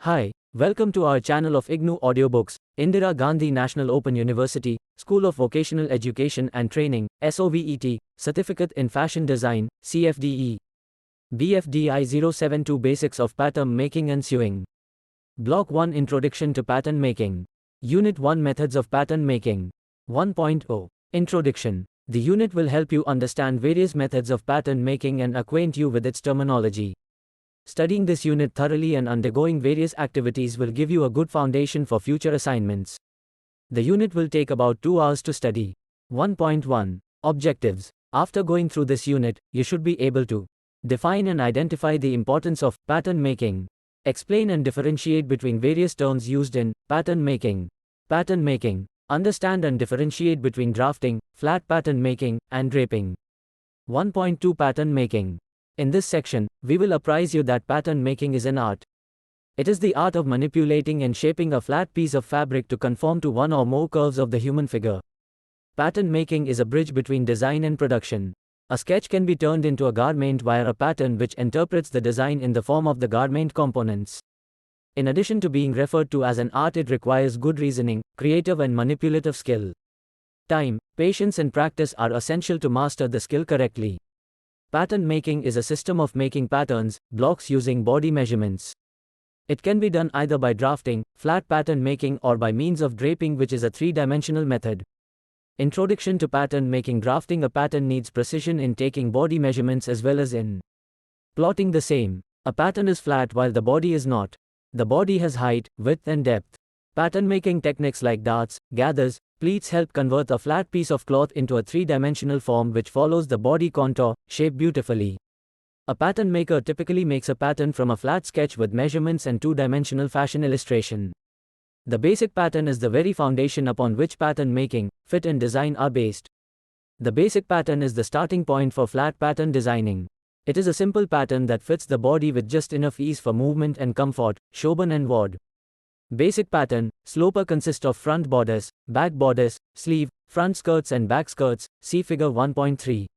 Hi, welcome to our channel of IGNOU Audiobooks, Indira Gandhi National Open University, School of Vocational Education and Training, SOVET, Certificate in Fashion Design, CFDE. BFDI 072 Basics of Pattern Making and Sewing. Block 1 Introduction to Pattern Making. Unit 1 Methods of Pattern Making. 1.0 Introduction. The unit will help you understand various methods of pattern making and acquaint you with its terminology. Studying this unit thoroughly and undergoing various activities will give you a good foundation for future assignments. The unit will take about 2 hours to study. 1.1 Objectives. After going through this unit, you should be able to define and identify the importance of pattern making, explain and differentiate between various terms used in pattern making, understand and differentiate between drafting, flat pattern making, and draping. 1.2 Pattern making. In this section, we will apprise you that pattern making is an art. It is the art of manipulating and shaping a flat piece of fabric to conform to one or more curves of the human figure. Pattern making is a bridge between design and production. A sketch can be turned into a garment via a pattern which interprets the design in the form of the garment components. In addition to being referred to as an art, it requires good reasoning, creative and manipulative skill. Time, patience and practice are essential to master the skill correctly. Pattern making is a system of making patterns, blocks using body measurements. It can be done either by drafting, flat pattern making, or by means of draping, which is a three-dimensional method. Introduction to pattern making. Drafting a pattern needs precision in taking body measurements as well as in plotting the same. A pattern is flat while the body is not. The body has height, width and depth. Pattern making techniques like darts, gathers, pleats help convert a flat piece of cloth into a three-dimensional form which follows the body contour shape beautifully. A pattern maker typically makes a pattern from a flat sketch with measurements and two-dimensional fashion illustration. The basic pattern is the very foundation upon which pattern making, fit and design are based. The basic pattern is the starting point for flat pattern designing. It is a simple pattern that fits the body with just enough ease for movement and comfort, Shobhan and Ward. Basic pattern. Sloper consists of front bodice, back bodice, sleeve, front skirts and back skirts, see figure 1.3.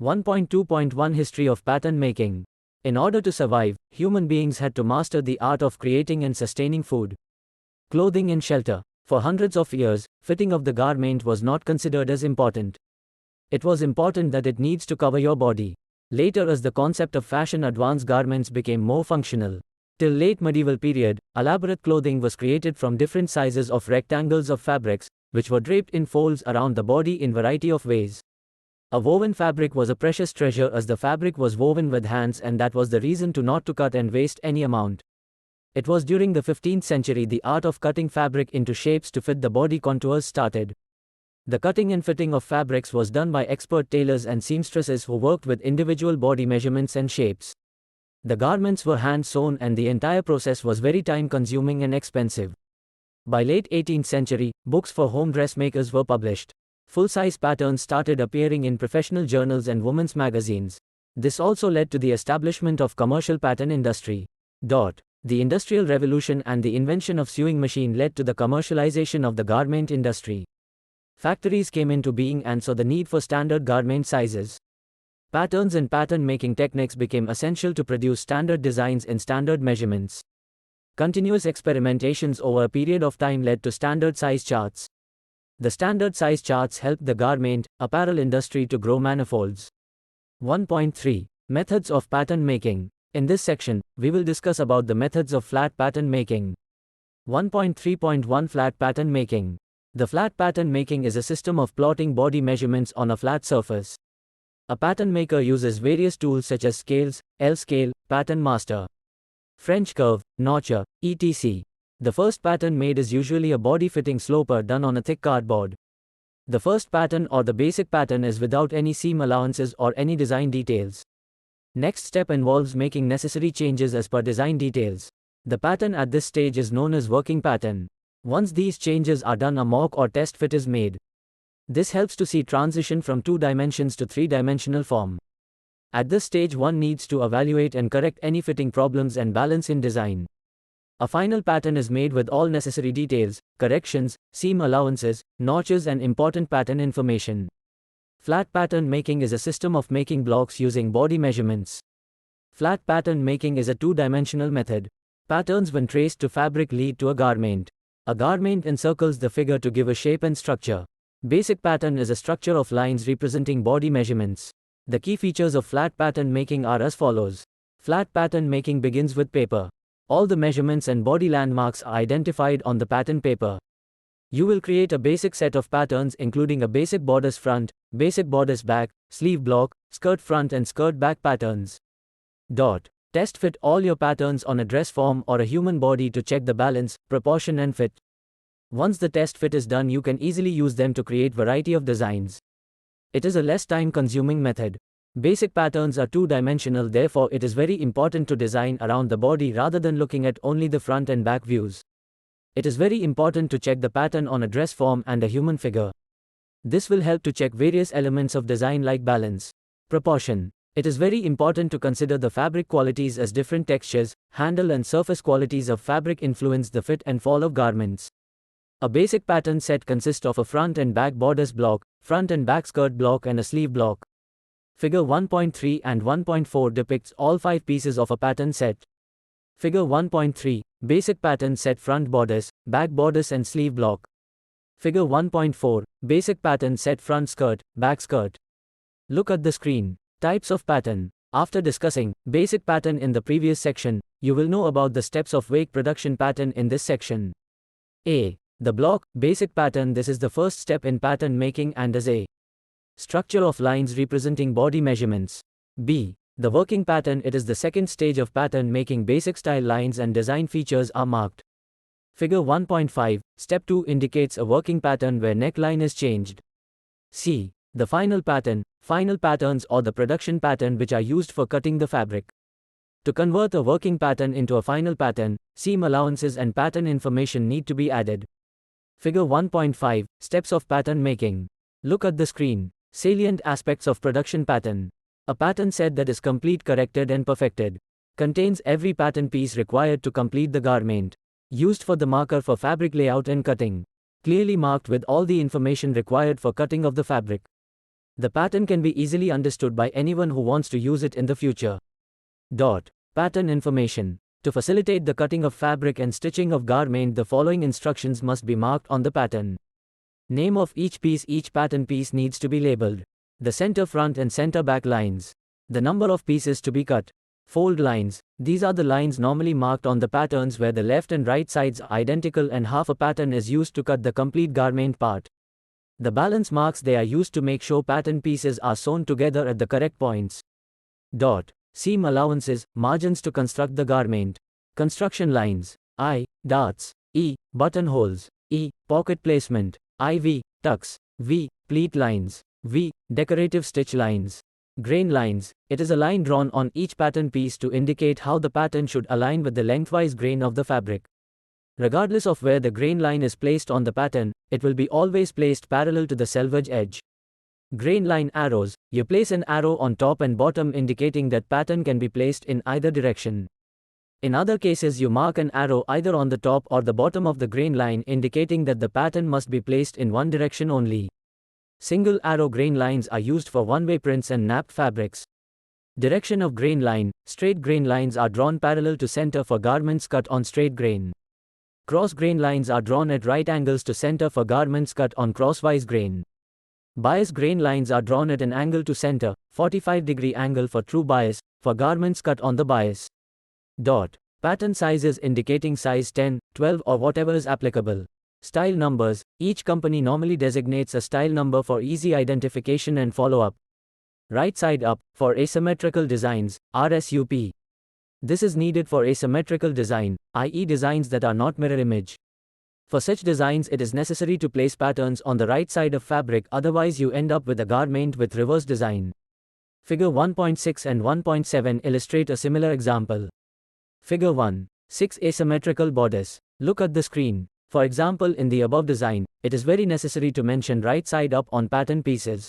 1.2.1 History of pattern making. In order to survive, human beings had to master the art of creating and sustaining food, clothing and shelter. For hundreds of years, fitting of the garment was not considered as important. It was important that it needs to cover your body. Later, as the concept of fashion advanced, garments became more functional. Till late medieval period, elaborate clothing was created from different sizes of rectangles of fabrics, which were draped in folds around the body in variety of ways. A woven fabric was a precious treasure as the fabric was woven with hands, and that was the reason to not to cut and waste any amount. It was during the 15th century the art of cutting fabric into shapes to fit the body contours started. The cutting and fitting of fabrics was done by expert tailors and seamstresses who worked with individual body measurements and shapes. The garments were hand-sewn and the entire process was very time-consuming and expensive. By late 18th century, books for home dressmakers were published. Full-size patterns started appearing in professional journals and women's magazines. This also led to the establishment of commercial pattern industry. The Industrial Revolution and the invention of sewing machine led to the commercialization of the garment industry. Factories came into being and saw the need for standard garment sizes. Patterns and pattern-making techniques became essential to produce standard designs in standard measurements. Continuous experimentations over a period of time led to standard size charts. The standard size charts helped the garment, apparel industry to grow manifolds. 1.3 Methods of pattern making. In this section, we will discuss about the methods of flat pattern making. 1.3.1 Flat pattern making. The flat pattern making is a system of plotting body measurements on a flat surface. A pattern maker uses various tools such as scales, L-scale, pattern master, French curve, notcher, etc. The first pattern made is usually a body-fitting sloper done on a thick cardboard. The first pattern or the basic pattern is without any seam allowances or any design details. Next step involves making necessary changes as per design details. The pattern at this stage is known as working pattern. Once these changes are done, a mock or test fit is made. This helps to see transition from 2 dimensions to 3-dimensional form. At this stage, one needs to evaluate and correct any fitting problems and balance in design. A final pattern is made with all necessary details, corrections, seam allowances, notches and important pattern information. Flat pattern making is a system of making blocks using body measurements. Flat pattern making is a two-dimensional method. Patterns when traced to fabric lead to a garment. A garment encircles the figure to give a shape and structure. Basic pattern is a structure of lines representing body measurements. The key features of flat pattern making are as follows. Flat pattern making begins with paper. All the measurements and body landmarks are identified on the pattern paper. You will create a basic set of patterns including a basic bodice front, basic bodice back, sleeve block, skirt front and skirt back patterns. Test fit all your patterns on a dress form or a human body to check the balance, proportion and fit. Once the test fit is done, you can easily use them to create variety of designs. It is a less time-consuming method. Basic patterns are two-dimensional, therefore it is very important to design around the body rather than looking at only the front and back views. It is very important to check the pattern on a dress form and a human figure. This will help to check various elements of design like balance, proportion. It is very important to consider the fabric qualities as different textures, handle and surface qualities of fabric influence the fit and fall of garments. A basic pattern set consists of a front and back bodice block, front and back skirt block and a sleeve block. Figure 1.3 and 1.4 depicts all 5 pieces of a pattern set. Figure 1.3, basic pattern set front bodice, back bodice and sleeve block. Figure 1.4, basic pattern set front skirt, back skirt. Look at the screen. Types of pattern. After discussing basic pattern in the previous section, you will know about the steps of wake production pattern in this section. A. The block, basic pattern. This is the first step in pattern making and is a structure of lines representing body measurements. B. The working pattern. It is the second stage of pattern making. Basic style lines and design features are marked. Figure 1.5, step 2 indicates a working pattern where neckline is changed. C. The final pattern, final patterns or the production pattern which are used for cutting the fabric. To convert a working pattern into a final pattern, seam allowances and pattern information need to be added. Figure 1.5, steps of pattern making. Look at the screen. Salient aspects of production pattern. A pattern set that is complete, corrected and perfected. Contains every pattern piece required to complete the garment. Used for the marker for fabric layout and cutting. Clearly marked with all the information required for cutting of the fabric. The pattern can be easily understood by anyone who wants to use it in the future. Pattern information. To facilitate the cutting of fabric and stitching of garment, the following instructions must be marked on the pattern. Name of each piece. Each pattern piece needs to be labeled. The center front and center back lines. The number of pieces to be cut. Fold lines. These are the lines normally marked on the patterns where the left and right sides are identical and half a pattern is used to cut the complete garment part. The balance marks, they are used to make sure pattern pieces are sewn together at the correct points. Seam allowances, margins to construct the garment. Construction lines. I. Darts. E. Buttonholes. E. Pocket placement. IV. Tucks. V. Pleat lines. V. Decorative stitch lines. Grain lines. It is a line drawn on each pattern piece to indicate how the pattern should align with the lengthwise grain of the fabric. Regardless of where the grain line is placed on the pattern, it will be always placed parallel to the selvage edge. Grain line arrows. You place an arrow on top and bottom indicating that pattern can be placed in either direction. In other cases, you mark an arrow either on the top or the bottom of the grain line indicating that the pattern must be placed in one direction only. Single arrow grain lines are used for one-way prints and napped fabrics. Direction of grain line. Straight grain lines are drawn parallel to center for garments cut on straight grain. Cross grain lines are drawn at right angles to center for garments cut on crosswise grain. Bias grain lines are drawn at an angle to center, 45-degree angle for true bias, for garments cut on the bias. Pattern sizes indicating size 10, 12 or whatever is applicable. Style numbers. Each company normally designates a style number for easy identification and follow-up. Right side up, for asymmetrical designs, RSUP. This is needed for asymmetrical design, i.e. designs that are not mirror image. For such designs, it is necessary to place patterns on the right side of fabric, otherwise you end up with a garment with reverse design. Figure 1.6 and 1.7 illustrate a similar example. Figure 1. 6 asymmetrical bodice. Look at the screen. For example, in the above design, it is very necessary to mention right side up on pattern pieces.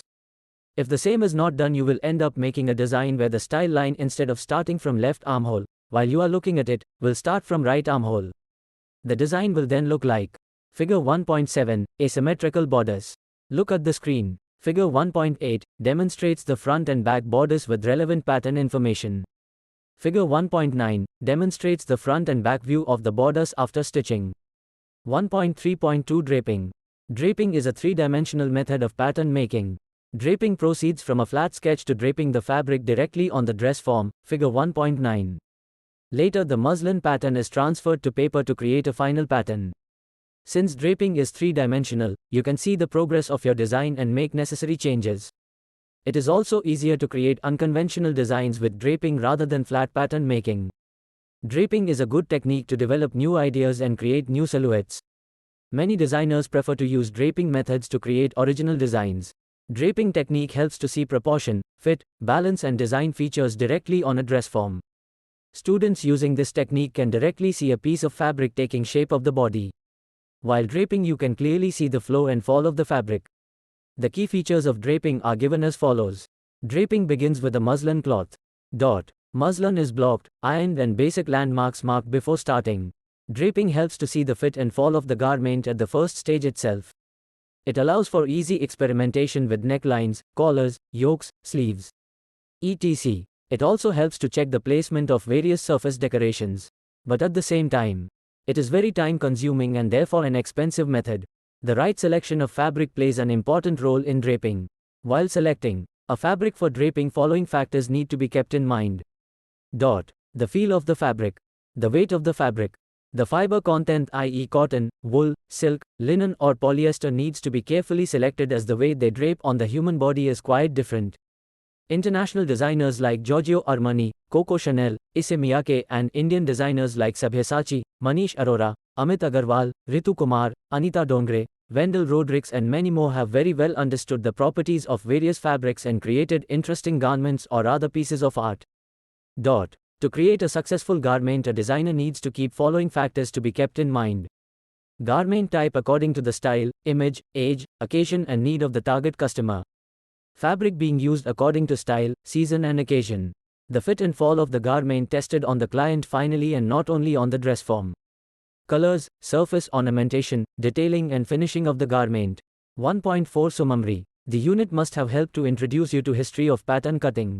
If the same is not done, you will end up making a design where the style line, instead of starting from left armhole, while you are looking at it, will start from right armhole. The design will then look like Figure 1.7, asymmetrical bodice. Look at the screen. Figure 1.8 demonstrates the front and back bodice with relevant pattern information. Figure 1.9 demonstrates the front and back view of the borders after stitching. 1.3.2 Draping. Draping is a three-dimensional method of pattern making. Draping proceeds from a flat sketch to draping the fabric directly on the dress form, figure 1.9. Later the muslin pattern is transferred to paper to create a final pattern. Since draping is three-dimensional, you can see the progress of your design and make necessary changes. It is also easier to create unconventional designs with draping rather than flat pattern making. Draping is a good technique to develop new ideas and create new silhouettes. Many designers prefer to use draping methods to create original designs. Draping technique helps to see proportion, fit, balance and design features directly on a dress form. Students using this technique can directly see a piece of fabric taking shape of the body. While draping you can clearly see the flow and fall of the fabric. The key features of draping are given as follows. Draping begins with a muslin cloth. Muslin is blocked, ironed and basic landmarks marked before starting. Draping helps to see the fit and fall of the garment at the first stage itself. It allows for easy experimentation with necklines, collars, yokes, sleeves, etc. It also helps to check the placement of various surface decorations. But at the same time, it is very time-consuming and therefore an expensive method. The right selection of fabric plays an important role in draping. While selecting a fabric for draping, following factors need to be kept in mind. The feel of the fabric, the weight of the fabric, the fiber content, i.e. cotton, wool, silk, linen or polyester, needs to be carefully selected as the way they drape on the human body is quite different. International designers like Giorgio Armani, Coco Chanel, Issey Miyake and Indian designers like Sabyasachi, Manish Arora, Amit Agarwal, Ritu Kumar, Anita Dongre, Wendell Rodrigues and many more have very well understood the properties of various fabrics and created interesting garments or other pieces of art. To create a successful garment, a designer needs to keep following factors to be kept in mind. Garment type according to the style, image, age, occasion and need of the target customer. Fabric being used according to style, season and occasion. The fit and fall of the garment tested on the client finally and not only on the dress form. Colors, surface ornamentation, detailing and finishing of the garment. 1.4 Summary. The unit must have helped to introduce you to history of pattern cutting.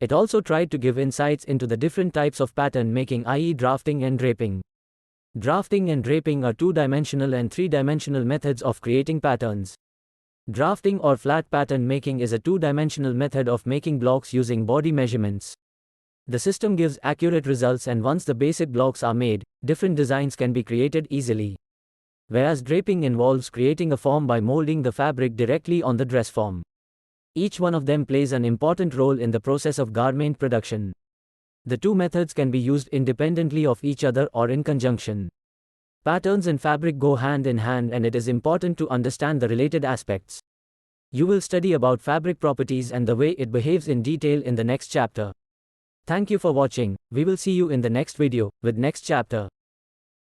It also tried to give insights into the different types of pattern making, i.e. drafting and draping. Drafting and draping are two-dimensional and three-dimensional methods of creating patterns. Drafting or flat pattern making is a two-dimensional method of making blocks using body measurements. The system gives accurate results, and once the basic blocks are made, different designs can be created easily. Whereas draping involves creating a form by molding the fabric directly on the dress form. Each one of them plays an important role in the process of garment production. The two methods can be used independently of each other or in conjunction. Patterns and fabric go hand in hand, and it is important to understand the related aspects. You will study about fabric properties and the way it behaves in detail in the next chapter. Thank you for watching. We will see you in the next video with next chapter.